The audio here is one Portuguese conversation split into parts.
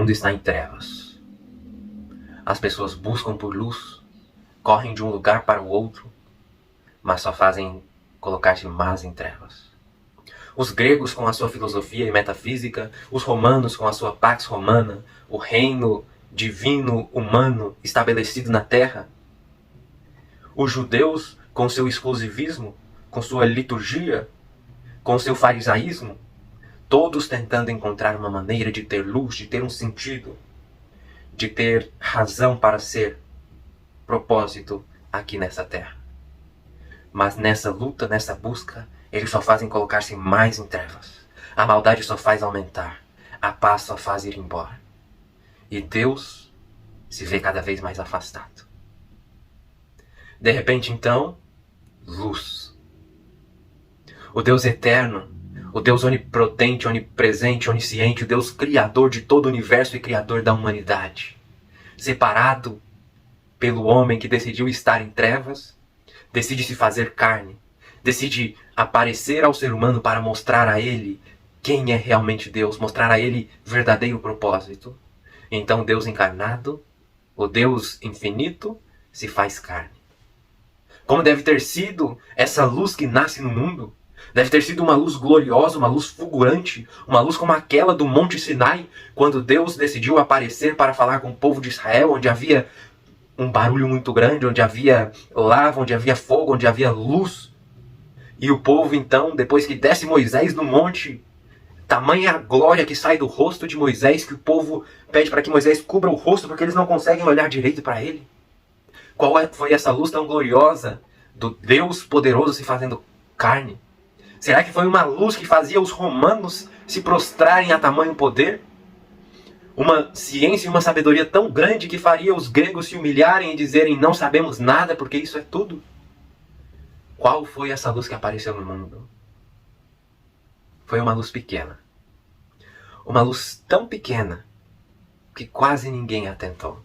mundo está em trevas. As pessoas buscam por luz, correm de um lugar para o outro, mas só fazem colocar-se mais em trevas. Os gregos com a sua filosofia e metafísica, os romanos com a sua pax romana, o reino divino humano estabelecido na terra, os judeus com seu exclusivismo, com sua liturgia, com seu farisaísmo, todos tentando encontrar uma maneira de ter luz, de ter um sentido, de ter razão para ser, propósito aqui nessa terra. Mas nessa luta, nessa busca, eles só fazem colocar-se mais em trevas. A maldade só faz aumentar. A paz só faz ir embora. E Deus se vê cada vez mais afastado. De repente, então, luz. O Deus eterno, o Deus onipotente, onipresente, onisciente, o Deus criador de todo o universo e criador da humanidade, separado pelo homem que decidiu estar em trevas, decide se fazer carne, decide aparecer ao ser humano para mostrar a ele quem é realmente Deus, mostrar a ele verdadeiro propósito. Então Deus encarnado, o Deus infinito, se faz carne. Como deve ter sido essa luz que nasce no mundo? Deve ter sido uma luz gloriosa, uma luz fulgurante, uma luz como aquela do Monte Sinai, quando Deus decidiu aparecer para falar com o povo de Israel, onde havia um barulho muito grande, onde havia lava, onde havia fogo, onde havia luz. E o povo então, depois que desce Moisés no monte, tamanha a glória que sai do rosto de Moisés, que o povo pede para que Moisés cubra o rosto, porque eles não conseguem olhar direito para ele. Qual foi essa luz tão gloriosa do Deus poderoso se fazendo carne? Será que foi uma luz que fazia os romanos se prostrarem a tamanho poder? Uma ciência e uma sabedoria tão grande que faria os gregos se humilharem e dizerem não sabemos nada porque isso é tudo? Qual foi essa luz que apareceu no mundo? Foi uma luz pequena. Uma luz tão pequena que quase ninguém atentou.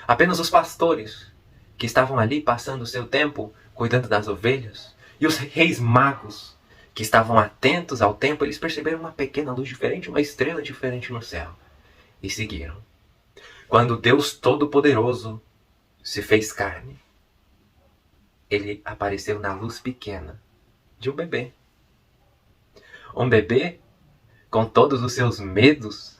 Apenas os pastores que estavam ali passando o seu tempo cuidando das ovelhas e os reis magos que estavam atentos ao tempo, eles perceberam uma pequena luz diferente, uma estrela diferente no céu e seguiram. Quando Deus Todo-Poderoso se fez carne, ele apareceu na luz pequena de um bebê. Um bebê com todos os seus medos.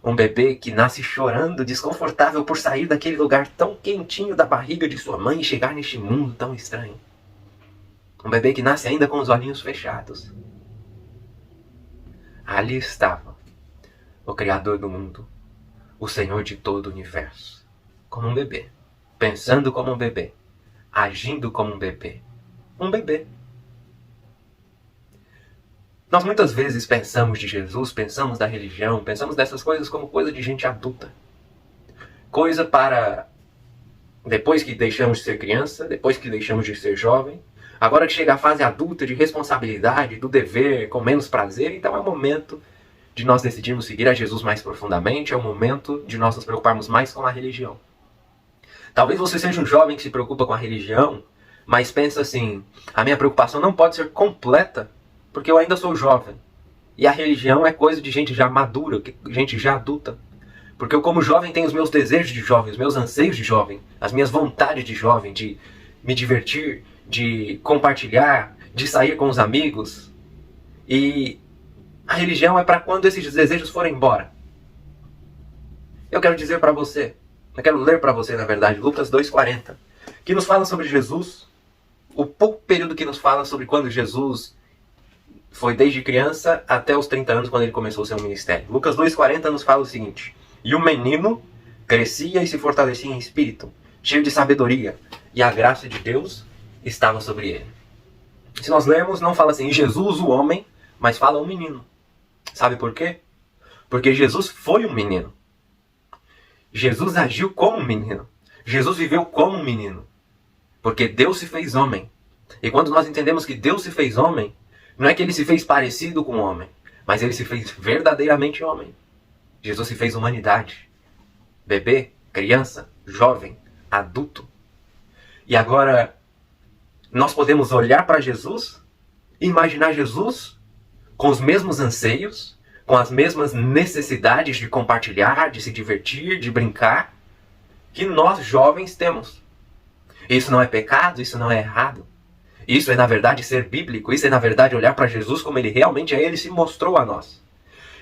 Um bebê que nasce chorando, desconfortável por sair daquele lugar tão quentinho da barriga de sua mãe e chegar neste mundo tão estranho. Um bebê que nasce ainda com os olhinhos fechados. Ali estava o Criador do mundo, o Senhor de todo o universo, como um bebê, pensando como um bebê, agindo como um bebê. Um bebê. Nós muitas vezes pensamos de Jesus, pensamos da religião, pensamos dessas coisas como coisa de gente adulta. Coisa para depois que deixamos de ser criança, depois que deixamos de ser jovem, agora que chega a fase adulta de responsabilidade, do dever, com menos prazer, então é o momento de nós decidirmos seguir a Jesus mais profundamente, é o momento de nós nos preocuparmos mais com a religião. Talvez você seja um jovem que se preocupa com a religião, mas pensa assim, a minha preocupação não pode ser completa, porque eu ainda sou jovem. E a religião é coisa de gente já madura, gente já adulta. Porque eu como jovem tenho os meus desejos de jovem, os meus anseios de jovem, as minhas vontades de jovem, de me divertir, de compartilhar, de sair com os amigos. E a religião é para quando esses desejos forem embora. Eu quero dizer para você, eu quero ler para você, na verdade, Lucas 2,40, que nos fala sobre Jesus, o pouco período que nos fala sobre quando Jesus foi desde criança até os 30 anos, quando ele começou o seu ministério. Lucas 2,40 nos fala o seguinte: e o menino crescia e se fortalecia em espírito, cheio de sabedoria, e a graça de Deus estava sobre ele. Se nós lermos, não fala assim, Jesus o homem, mas fala um menino. Sabe por quê? Porque Jesus foi um menino. Jesus agiu como um menino. Jesus viveu como um menino. Porque Deus se fez homem. E quando nós entendemos que Deus se fez homem, não é que ele se fez parecido com o homem, mas ele se fez verdadeiramente homem. Jesus se fez humanidade. Bebê, criança, jovem, adulto. E agora, nós podemos olhar para Jesus e imaginar Jesus com os mesmos anseios, com as mesmas necessidades de compartilhar, de se divertir, de brincar, que nós jovens temos. Isso não é pecado, isso não é errado. Isso é, na verdade, ser bíblico. Isso é, na verdade, olhar para Jesus como ele realmente é. Ele se mostrou a nós.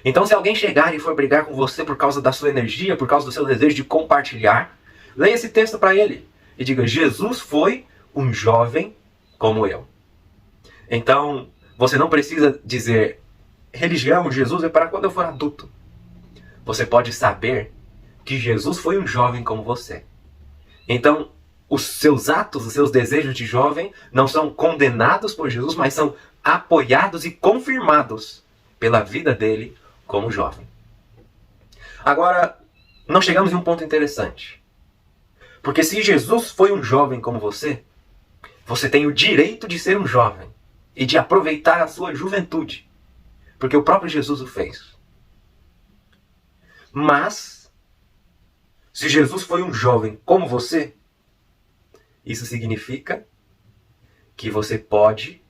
Então, se alguém chegar e for brigar com você por causa da sua energia, por causa do seu desejo de compartilhar, leia esse texto para ele e diga: Jesus foi um jovem como eu. Então, você não precisa dizer: religião, Jesus é para quando eu for adulto. Você pode saber que Jesus foi um jovem como você. Então, os seus atos, os seus desejos de jovem não são condenados por Jesus, mas são apoiados e confirmados pela vida dele como jovem. Agora, nós chegamos em um ponto interessante. Porque se Jesus foi um jovem como você, você tem o direito de ser um jovem e de aproveitar a sua juventude. Porque o próprio Jesus o fez. Mas, se Jesus foi um jovem como você, isso significa que você pode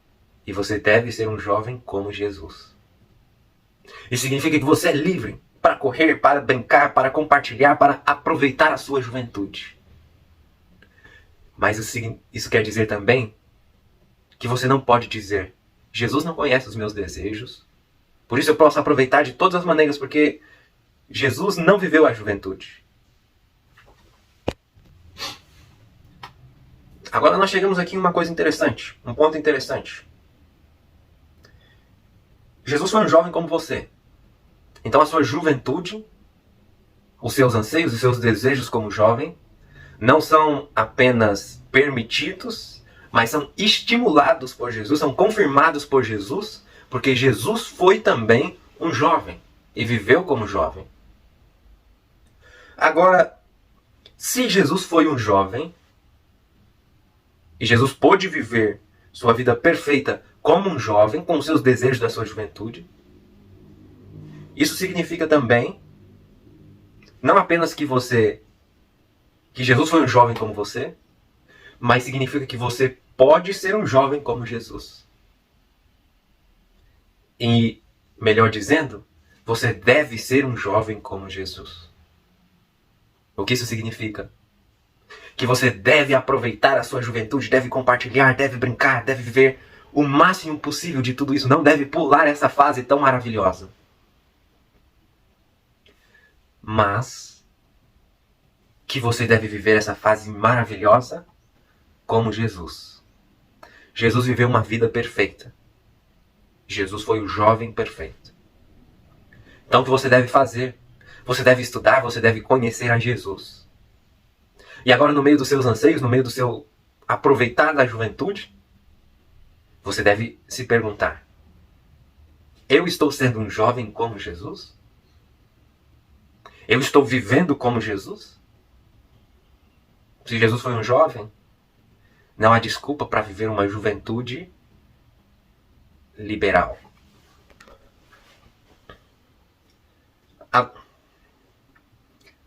e você deve ser um jovem como Jesus. Isso significa que você é livre para correr, para brincar, para compartilhar, para aproveitar a sua juventude. Mas isso quer dizer também que você não pode dizer: Jesus não conhece os meus desejos, por isso eu posso aproveitar de todas as maneiras, porque Jesus não viveu a juventude. Agora nós chegamos aqui em uma coisa interessante, um ponto interessante. Jesus foi um jovem como você. Então a sua juventude, os seus anseios, os seus desejos como jovem, não são apenas permitidos, mas são estimulados por Jesus, são confirmados por Jesus, porque Jesus foi também um jovem e viveu como jovem. Agora, se Jesus foi um jovem, e Jesus pôde viver sua vida perfeita como um jovem, com os seus desejos da sua juventude, isso significa também, não apenas que Jesus foi um jovem como você, mas significa que você pode ser um jovem como Jesus. E, melhor dizendo, você deve ser um jovem como Jesus. O que isso significa? Que você deve aproveitar a sua juventude, deve compartilhar, deve brincar, deve viver o máximo possível de tudo isso. Não deve pular essa fase tão maravilhosa. Mas que você deve viver essa fase maravilhosa como Jesus. Jesus viveu uma vida perfeita. Jesus foi o jovem perfeito. Então o que você deve fazer? Você deve estudar, você deve conhecer a Jesus. E agora, no meio dos seus anseios, no meio do seu aproveitar da juventude, você deve se perguntar: eu estou sendo um jovem como Jesus? Eu estou vivendo como Jesus? Se Jesus foi um jovem, não há desculpa para viver uma juventude liberal.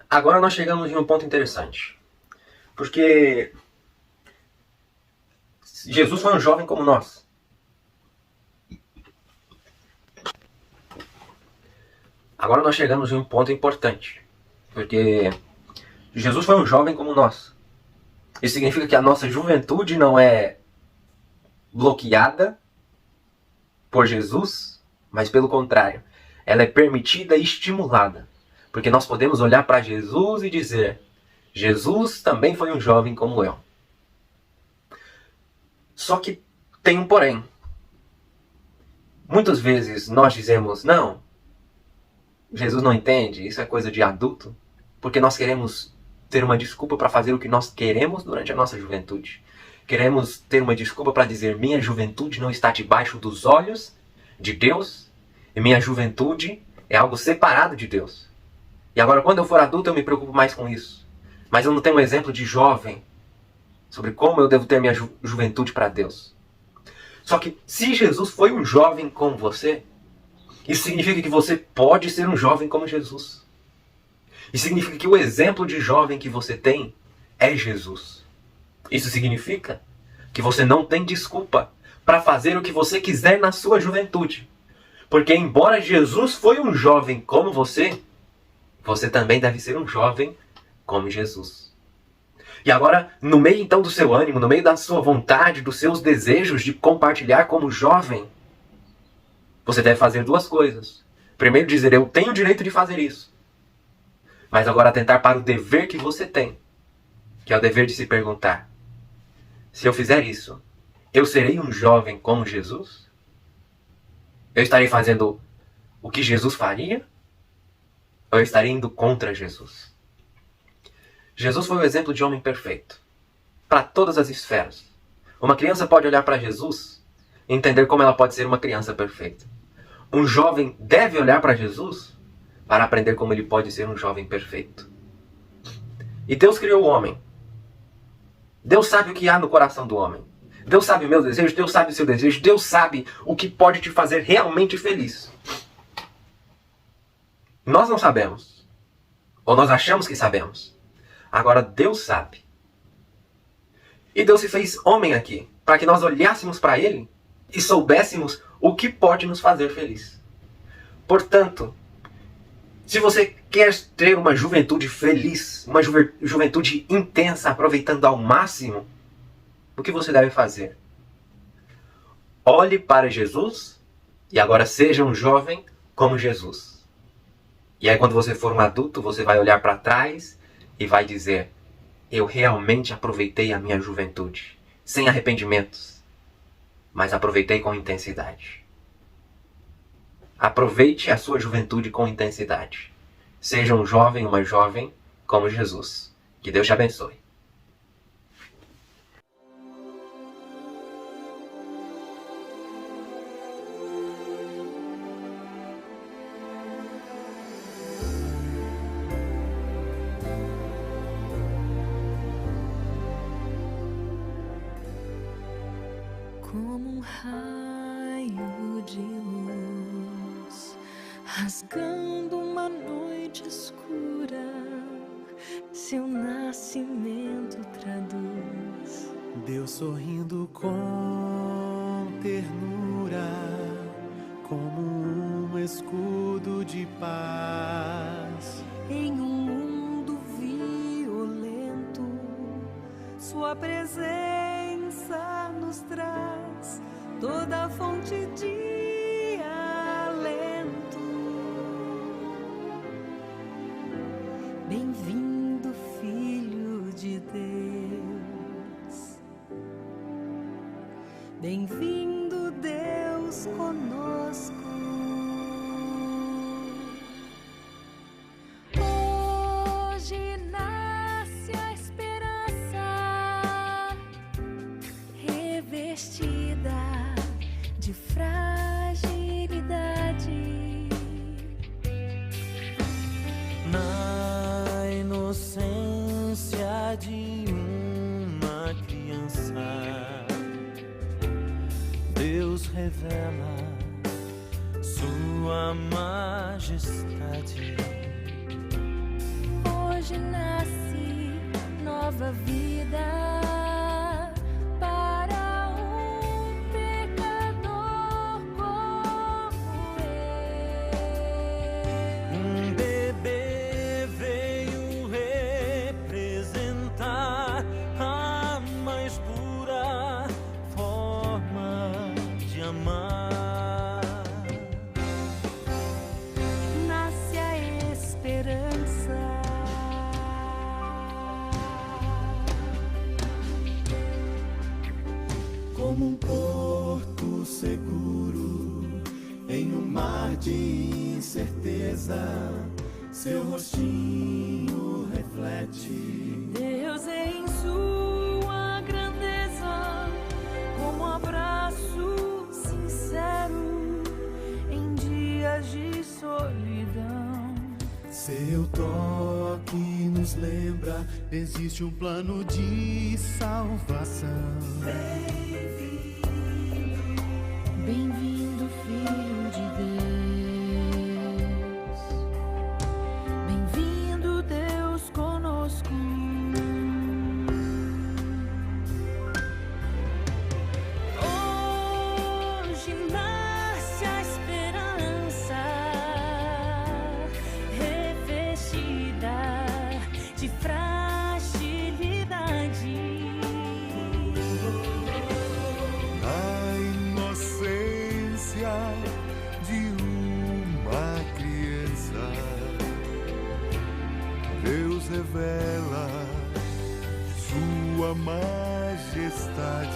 Agora nós chegamos em um ponto interessante. Porque Jesus foi um jovem como nós. Agora nós chegamos em um ponto importante. Porque Jesus foi um jovem como nós. Isso significa que a nossa juventude não é bloqueada por Jesus, mas pelo contrário. Ela é permitida e estimulada. Porque nós podemos olhar para Jesus e dizer: Jesus também foi um jovem como eu. Só que tem um porém. Muitas vezes nós dizemos: não, Jesus não entende, isso é coisa de adulto. Porque nós queremos ter uma desculpa para fazer o que nós queremos durante a nossa juventude. Queremos ter uma desculpa para dizer: minha juventude não está debaixo dos olhos de Deus, e minha juventude é algo separado de Deus. E agora, quando eu for adulto, eu me preocupo mais com isso. Mas eu não tenho um exemplo de jovem sobre como eu devo ter minha juventude para Deus. Só que se Jesus foi um jovem como você, isso significa que você pode ser um jovem como Jesus. Isso significa que o exemplo de jovem que você tem é Jesus. Isso significa que você não tem desculpa para fazer o que você quiser na sua juventude. Porque embora Jesus foi um jovem como você também deve ser um jovem como Jesus. E agora, no meio então do seu ânimo, no meio da sua vontade, dos seus desejos de compartilhar como jovem, você deve fazer duas coisas. Primeiro dizer, eu tenho o direito de fazer isso. Mas agora atentar para o dever que você tem, que é o dever de se perguntar, se eu fizer isso, eu serei um jovem como Jesus? Eu estarei fazendo o que Jesus faria? Ou eu estarei indo contra Jesus? Jesus foi o exemplo de homem perfeito, para todas as esferas. Uma criança pode olhar para Jesus e entender como ela pode ser uma criança perfeita. Um jovem deve olhar para Jesus para aprender como ele pode ser um jovem perfeito. E Deus criou o homem. Deus sabe o que há no coração do homem. Deus sabe o meu desejo, Deus sabe o seu desejo, Deus sabe o que pode te fazer realmente feliz. Nós não sabemos. Ou nós achamos que sabemos. Agora Deus sabe. E Deus se fez homem aqui, para que nós olhássemos para Ele e soubéssemos o que pode nos fazer feliz. Portanto, se você quer ter uma juventude feliz, uma juventude intensa, aproveitando ao máximo, o que você deve fazer? Olhe para Jesus e agora seja um jovem como Jesus. E aí quando você for um adulto, você vai olhar para trás e vai dizer, eu realmente aproveitei a minha juventude, sem arrependimentos, mas aproveitei com intensidade. Aproveite a sua juventude com intensidade. Seja um jovem, uma jovem como Jesus. Que Deus te abençoe. Como um raio de luz, rasgando uma noite escura, seu nascimento traduz. Deus sorrindo com ternura, como um escudo de paz. Em um mundo violento, sua presença nos traz toda a fonte de alento. Bem-vindo, Filho de Deus. Bem-vindo, Deus conosco. Hoje nasce a esperança, revestida de fragilidade. Na inocência de uma criança, Deus revela sua majestade. Hoje nasce nova vida para um pecador como eu. Um bebê veio representar a mais pura forma de amar. Nasce a esperança. Como um porto seguro em um mar de incerteza, seu rostinho reflete Deus em sua grandeza, como um abraço sincero em dias de solidão. seu toque nos lembra, existe um plano de salvação. Bem-vindo, Filho de Deus. Bem-vindo, Deus conosco. Hoje nasce a esperança, de uma criança, Deus revela sua majestade.